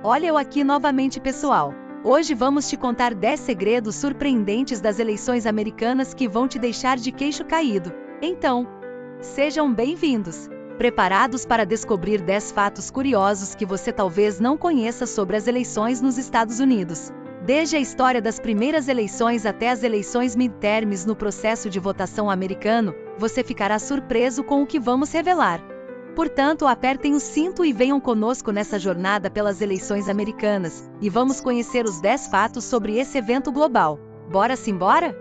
Olha eu aqui novamente, pessoal. Hoje vamos te contar 10 segredos surpreendentes das eleições americanas que vão te deixar de queixo caído. Então, sejam bem-vindos. Preparados para descobrir 10 fatos curiosos que você talvez não conheça sobre as eleições nos Estados Unidos. Desde a história das primeiras eleições até as eleições midterms no processo de votação americano, você ficará surpreso com o que vamos revelar. Portanto, apertem o cinto e venham conosco nessa jornada pelas eleições americanas, e vamos conhecer os 10 fatos sobre esse evento global. Bora simbora?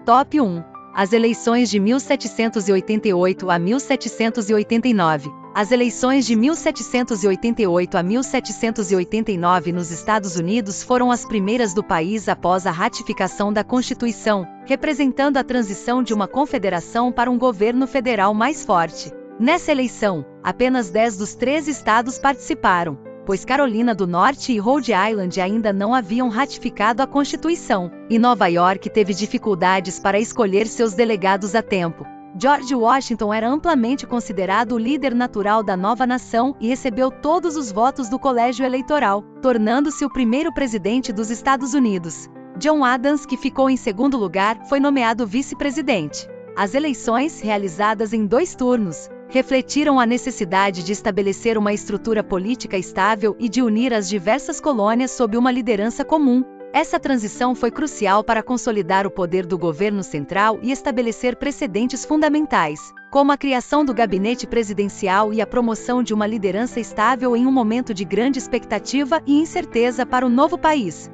Top 1. As eleições de 1788 a 1789. As eleições de 1788 a 1789 nos Estados Unidos foram as primeiras do país após a ratificação da Constituição, representando a transição de uma confederação para um governo federal mais forte. Nessa eleição, apenas 10 dos 13 estados participaram, pois Carolina do Norte e Rhode Island ainda não haviam ratificado a Constituição, e Nova York teve dificuldades para escolher seus delegados a tempo. George Washington era amplamente considerado o líder natural da nova nação e recebeu todos os votos do colégio eleitoral, tornando-se o primeiro presidente dos Estados Unidos. John Adams, que ficou em segundo lugar, foi nomeado vice-presidente. As eleições, realizadas em 2 turnos, refletiram a necessidade de estabelecer uma estrutura política estável e de unir as diversas colônias sob uma liderança comum. Essa transição foi crucial para consolidar o poder do governo central e estabelecer precedentes fundamentais, como a criação do gabinete presidencial e a promoção de uma liderança estável em um momento de grande expectativa e incerteza para o novo país.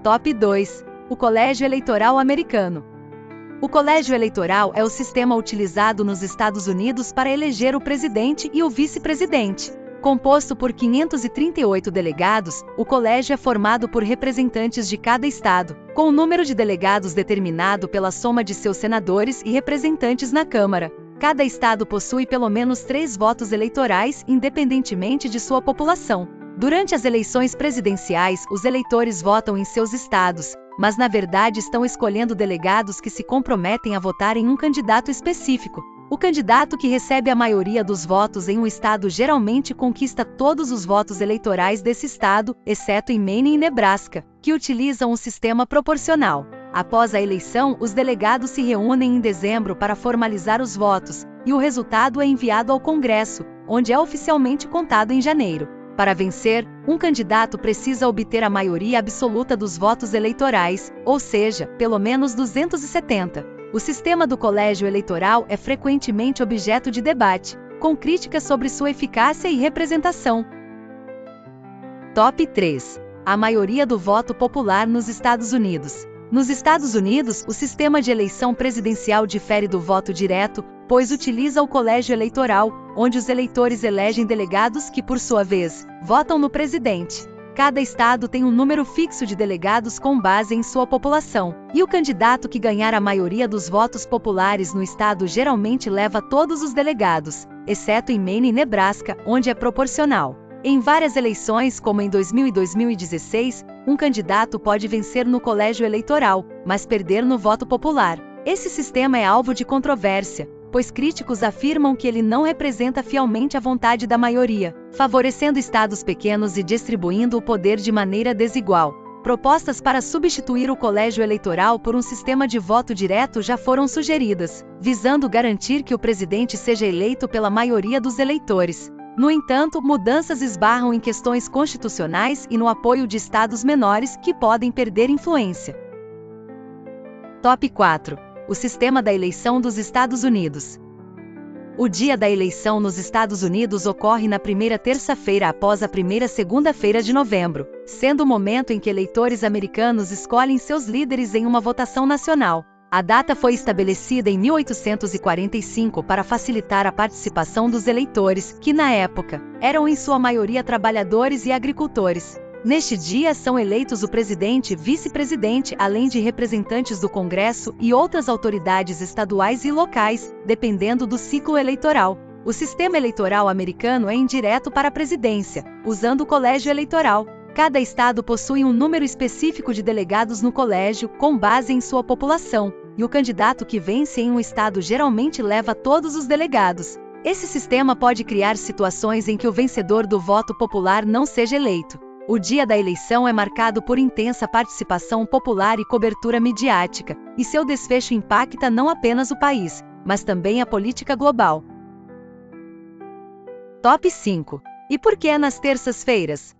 Top 2. O Colégio Eleitoral Americano. O colégio eleitoral é o sistema utilizado nos Estados Unidos para eleger o presidente e o vice-presidente. Composto por 538 delegados, o colégio é formado por representantes de cada estado, com o número de delegados determinado pela soma de seus senadores e representantes na Câmara. Cada estado possui pelo menos 3 votos eleitorais, independentemente de sua população. Durante as eleições presidenciais, os eleitores votam em seus estados, mas na verdade estão escolhendo delegados que se comprometem a votar em um candidato específico. O candidato que recebe a maioria dos votos em um estado geralmente conquista todos os votos eleitorais desse estado, exceto em Maine e Nebraska, que utilizam um sistema proporcional. Após a eleição, os delegados se reúnem em dezembro para formalizar os votos, e o resultado é enviado ao Congresso, onde é oficialmente contado em janeiro. Para vencer, um candidato precisa obter a maioria absoluta dos votos eleitorais, ou seja, pelo menos 270. O sistema do colégio eleitoral é frequentemente objeto de debate, com críticas sobre sua eficácia e representação. Top 3. A maioria do voto popular nos Estados Unidos. Nos Estados Unidos, o sistema de eleição presidencial difere do voto direto, pois utiliza o colégio eleitoral, onde os eleitores elegem delegados que, por sua vez, votam no presidente. Cada estado tem um número fixo de delegados com base em sua população, e o candidato que ganhar a maioria dos votos populares no estado geralmente leva todos os delegados, exceto em Maine e Nebraska, onde é proporcional. Em várias eleições, como em 2000 e 2016, um candidato pode vencer no colégio eleitoral, mas perder no voto popular. Esse sistema é alvo de controvérsia, pois críticos afirmam que ele não representa fielmente a vontade da maioria, favorecendo estados pequenos e distribuindo o poder de maneira desigual. Propostas para substituir o colégio eleitoral por um sistema de voto direto já foram sugeridas, visando garantir que o presidente seja eleito pela maioria dos eleitores. No entanto, mudanças esbarram em questões constitucionais e no apoio de estados menores que podem perder influência. Top 4. O sistema da eleição dos Estados Unidos. O dia da eleição nos Estados Unidos ocorre na primeira terça-feira após a primeira segunda-feira de novembro, sendo o momento em que eleitores americanos escolhem seus líderes em uma votação nacional. A data foi estabelecida em 1845 para facilitar a participação dos eleitores, que na época, eram em sua maioria trabalhadores e agricultores. Neste dia são eleitos o presidente e vice-presidente, além de representantes do Congresso e outras autoridades estaduais e locais, dependendo do ciclo eleitoral. O sistema eleitoral americano é indireto para a presidência, usando o colégio eleitoral. Cada estado possui um número específico de delegados no colégio, com base em sua população, e o candidato que vence em um estado geralmente leva todos os delegados. Esse sistema pode criar situações em que o vencedor do voto popular não seja eleito. O dia da eleição é marcado por intensa participação popular e cobertura midiática, e seu desfecho impacta não apenas o país, mas também a política global. Top 5. E por que nas terças-feiras?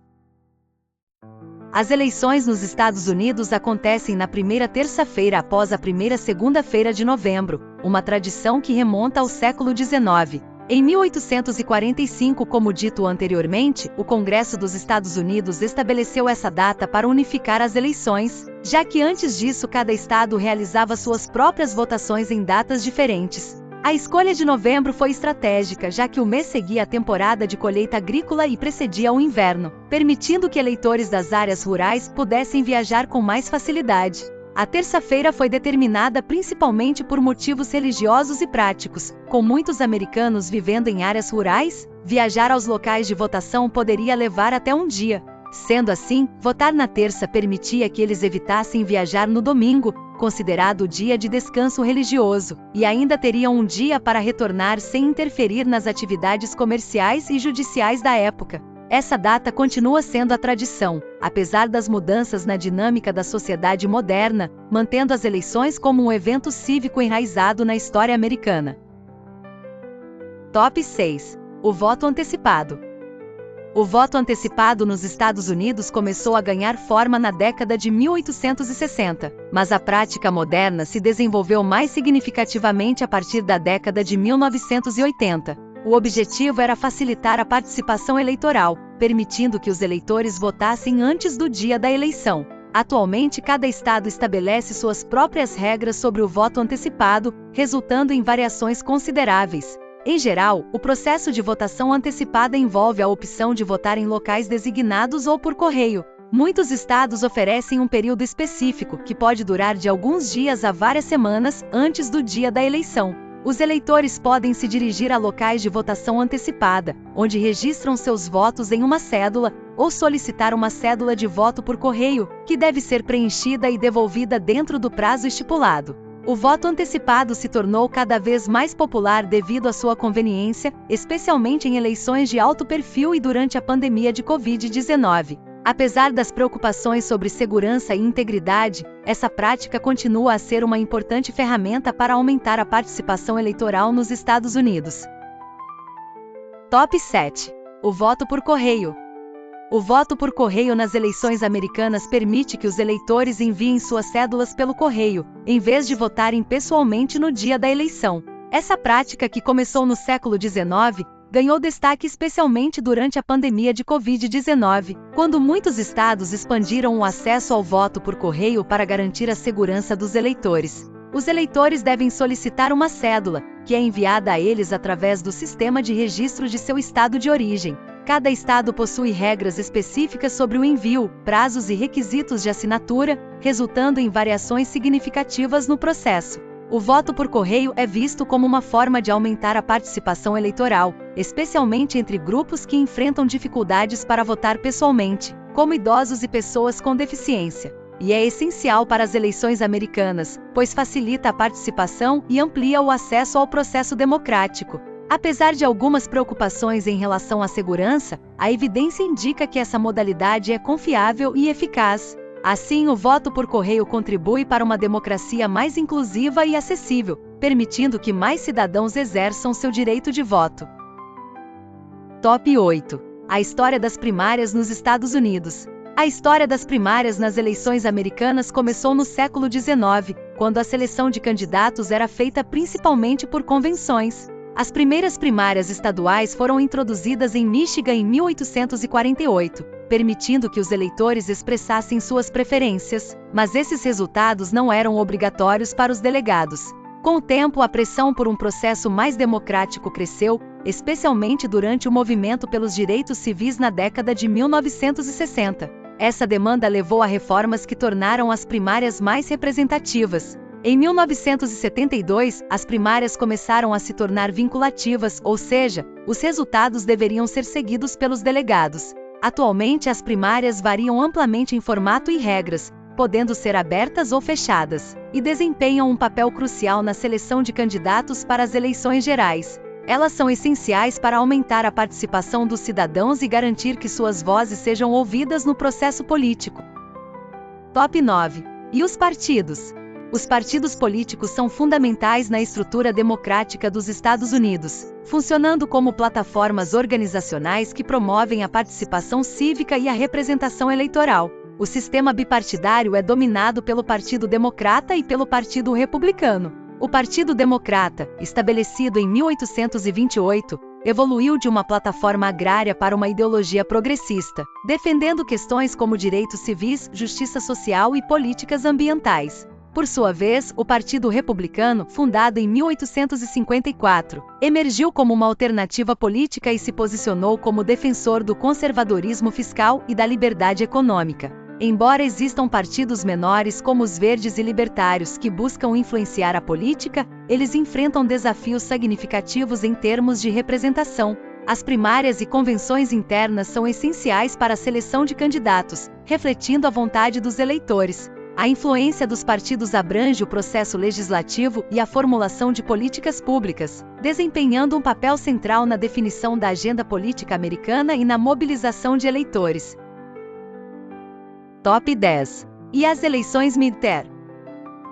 As eleições nos Estados Unidos acontecem na primeira terça-feira após a primeira segunda-feira de novembro, uma tradição que remonta ao século XIX. Em 1845, como dito anteriormente, o Congresso dos Estados Unidos estabeleceu essa data para unificar as eleições, já que antes disso cada estado realizava suas próprias votações em datas diferentes. A escolha de novembro foi estratégica, já que o mês seguia a temporada de colheita agrícola e precedia o inverno, permitindo que eleitores das áreas rurais pudessem viajar com mais facilidade. A terça-feira foi determinada principalmente por motivos religiosos e práticos. Com muitos americanos vivendo em áreas rurais, viajar aos locais de votação poderia levar até um dia. Sendo assim, votar na terça permitia que eles evitassem viajar no domingo, considerado o dia de descanso religioso, e ainda teriam um dia para retornar sem interferir nas atividades comerciais e judiciais da época. Essa data continua sendo a tradição, apesar das mudanças na dinâmica da sociedade moderna, mantendo as eleições como um evento cívico enraizado na história americana. Top 6. O voto antecipado. O voto antecipado nos Estados Unidos começou a ganhar forma na década de 1860, mas a prática moderna se desenvolveu mais significativamente a partir da década de 1980. O objetivo era facilitar a participação eleitoral, permitindo que os eleitores votassem antes do dia da eleição. Atualmente, cada estado estabelece suas próprias regras sobre o voto antecipado, resultando em variações consideráveis. Em geral, o processo de votação antecipada envolve a opção de votar em locais designados ou por correio. Muitos estados oferecem um período específico, que pode durar de alguns dias a várias semanas, antes do dia da eleição. Os eleitores podem se dirigir a locais de votação antecipada, onde registram seus votos em uma cédula, ou solicitar uma cédula de voto por correio, que deve ser preenchida e devolvida dentro do prazo estipulado. O voto antecipado se tornou cada vez mais popular devido à sua conveniência, especialmente em eleições de alto perfil e durante a pandemia de Covid-19. Apesar das preocupações sobre segurança e integridade, essa prática continua a ser uma importante ferramenta para aumentar a participação eleitoral nos Estados Unidos. Top 7. O voto por correio. O voto por correio nas eleições americanas permite que os eleitores enviem suas cédulas pelo correio, em vez de votarem pessoalmente no dia da eleição. Essa prática, que começou no século XIX, ganhou destaque especialmente durante a pandemia de Covid-19, quando muitos estados expandiram o acesso ao voto por correio para garantir a segurança dos eleitores. Os eleitores devem solicitar uma cédula, que é enviada a eles através do sistema de registro de seu estado de origem. Cada estado possui regras específicas sobre o envio, prazos e requisitos de assinatura, resultando em variações significativas no processo. O voto por correio é visto como uma forma de aumentar a participação eleitoral, especialmente entre grupos que enfrentam dificuldades para votar pessoalmente, como idosos e pessoas com deficiência. E é essencial para as eleições americanas, pois facilita a participação e amplia o acesso ao processo democrático. Apesar de algumas preocupações em relação à segurança, a evidência indica que essa modalidade é confiável e eficaz. Assim, o voto por correio contribui para uma democracia mais inclusiva e acessível, permitindo que mais cidadãos exerçam seu direito de voto. Top 8. A história das primárias nos Estados Unidos. A história das primárias nas eleições americanas começou no século XIX, quando a seleção de candidatos era feita principalmente por convenções. As primeiras primárias estaduais foram introduzidas em Michigan em 1848, permitindo que os eleitores expressassem suas preferências, mas esses resultados não eram obrigatórios para os delegados. Com o tempo, a pressão por um processo mais democrático cresceu, especialmente durante o movimento pelos direitos civis na década de 1960. Essa demanda levou a reformas que tornaram as primárias mais representativas. Em 1972, as primárias começaram a se tornar vinculativas, ou seja, os resultados deveriam ser seguidos pelos delegados. Atualmente, as primárias variam amplamente em formato e regras, podendo ser abertas ou fechadas, e desempenham um papel crucial na seleção de candidatos para as eleições gerais. Elas são essenciais para aumentar a participação dos cidadãos e garantir que suas vozes sejam ouvidas no processo político. Top 9. E os partidos? Os partidos políticos são fundamentais na estrutura democrática dos Estados Unidos, funcionando como plataformas organizacionais que promovem a participação cívica e a representação eleitoral. O sistema bipartidário é dominado pelo Partido Democrata e pelo Partido Republicano. O Partido Democrata, estabelecido em 1828, evoluiu de uma plataforma agrária para uma ideologia progressista, defendendo questões como direitos civis, justiça social e políticas ambientais. Por sua vez, o Partido Republicano, fundado em 1854, emergiu como uma alternativa política e se posicionou como defensor do conservadorismo fiscal e da liberdade econômica. Embora existam partidos menores como os Verdes e Libertários que buscam influenciar a política, eles enfrentam desafios significativos em termos de representação. As primárias e convenções internas são essenciais para a seleção de candidatos, refletindo a vontade dos eleitores. A influência dos partidos abrange o processo legislativo e a formulação de políticas públicas, desempenhando um papel central na definição da agenda política americana e na mobilização de eleitores. Top 10. E as eleições midterm?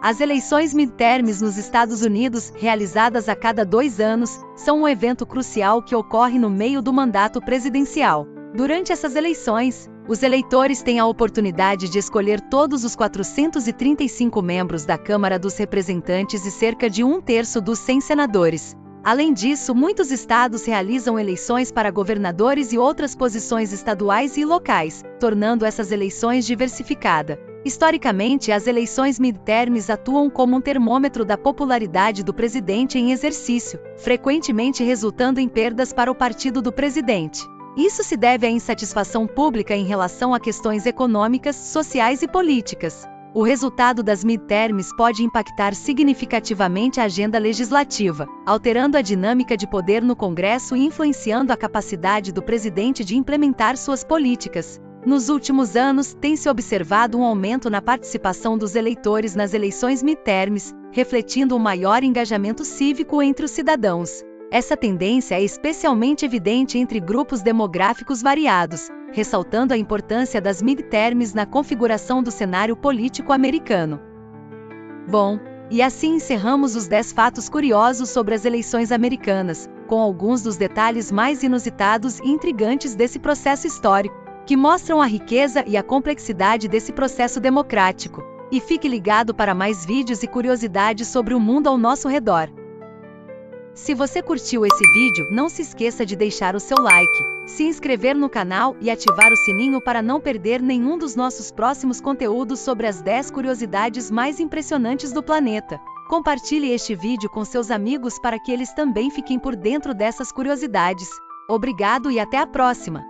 As eleições midterms nos Estados Unidos, realizadas a cada 2 anos, são um evento crucial que ocorre no meio do mandato presidencial. Durante essas eleições, os eleitores têm a oportunidade de escolher todos os 435 membros da Câmara dos Representantes e cerca de 1/3 dos 100 senadores. Além disso, muitos estados realizam eleições para governadores e outras posições estaduais e locais, tornando essas eleições diversificadas. Historicamente, as eleições midterms atuam como um termômetro da popularidade do presidente em exercício, frequentemente resultando em perdas para o partido do presidente. Isso se deve à insatisfação pública em relação a questões econômicas, sociais e políticas. O resultado das midterms pode impactar significativamente a agenda legislativa, alterando a dinâmica de poder no Congresso e influenciando a capacidade do presidente de implementar suas políticas. Nos últimos anos, tem-se observado um aumento na participação dos eleitores nas eleições midterms, refletindo um maior engajamento cívico entre os cidadãos. Essa tendência é especialmente evidente entre grupos demográficos variados, ressaltando a importância das midterms na configuração do cenário político americano. Bom, e assim encerramos os 10 fatos curiosos sobre as eleições americanas, com alguns dos detalhes mais inusitados e intrigantes desse processo histórico, que mostram a riqueza e a complexidade desse processo democrático. E fique ligado para mais vídeos e curiosidades sobre o mundo ao nosso redor. Se você curtiu esse vídeo, não se esqueça de deixar o seu like, se inscrever no canal e ativar o sininho para não perder nenhum dos nossos próximos conteúdos sobre as 10 curiosidades mais impressionantes do planeta. Compartilhe este vídeo com seus amigos para que eles também fiquem por dentro dessas curiosidades. Obrigado e até a próxima!